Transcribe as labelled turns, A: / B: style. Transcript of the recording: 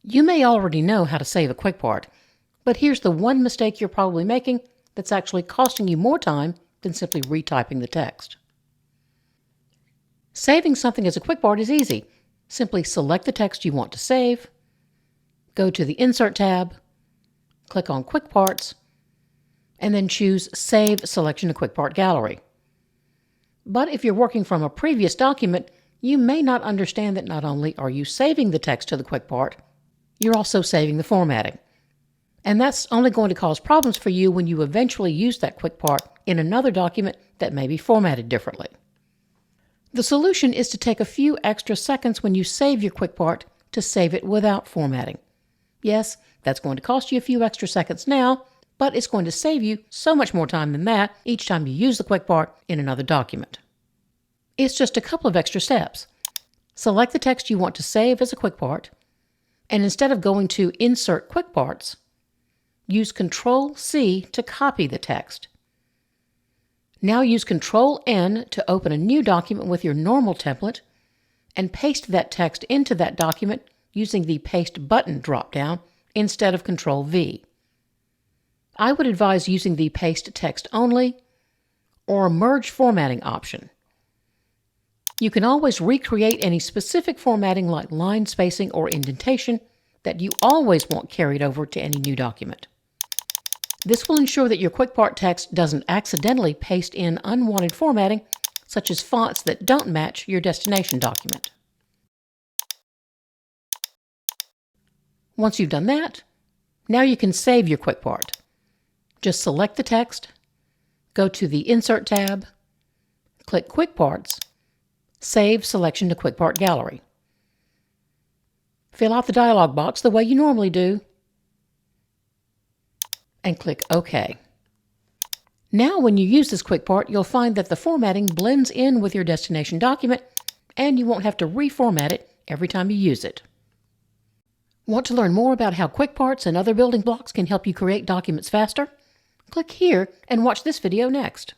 A: You may already know how to save a quick part, but here's the one mistake you're probably making that's actually costing you more time than simply retyping the text. Saving something as a quick part is easy. Simply select the text you want to save, go to the Insert tab, click on Quick Parts, and then choose Save Selection to Quick Part Gallery. But if you're working from a previous document, you may not understand that not only are you saving the text to the quick part, you're also saving the formatting. And that's only going to cause problems for you when you eventually use that quick part in another document that may be formatted differently. The solution is to take a few extra seconds when you save your quick part to save it without formatting. Yes, that's going to cost you a few extra seconds now, but it's going to save you so much more time than that each time you use the quick part in another document. It's just a couple of extra steps. Select the text you want to save as a quick part, and instead of going to Insert Quick Parts, use Control-C to copy the text. Now use Control-N to open a new document with your normal template and paste that text into that document using the Paste button drop-down instead of Control-V. I would advise using the Paste Text Only or Merge Formatting option. You can always recreate any specific formatting like line spacing or indentation that you always want carried over to any new document. This will ensure that your quick part text doesn't accidentally paste in unwanted formatting, such as fonts that don't match your destination document. Once you've done that, now you can save your quick part. Just select the text, go to the Insert tab, click Quick Parts, Save Selection to Quick Part Gallery. Fill out the dialog box the way you normally do, and click OK. Now when you use this quick part, you'll find that the formatting blends in with your destination document, and you won't have to reformat it every time you use it. Want to learn more about how quick parts and other building blocks can help you create documents faster? Click here and watch this video next.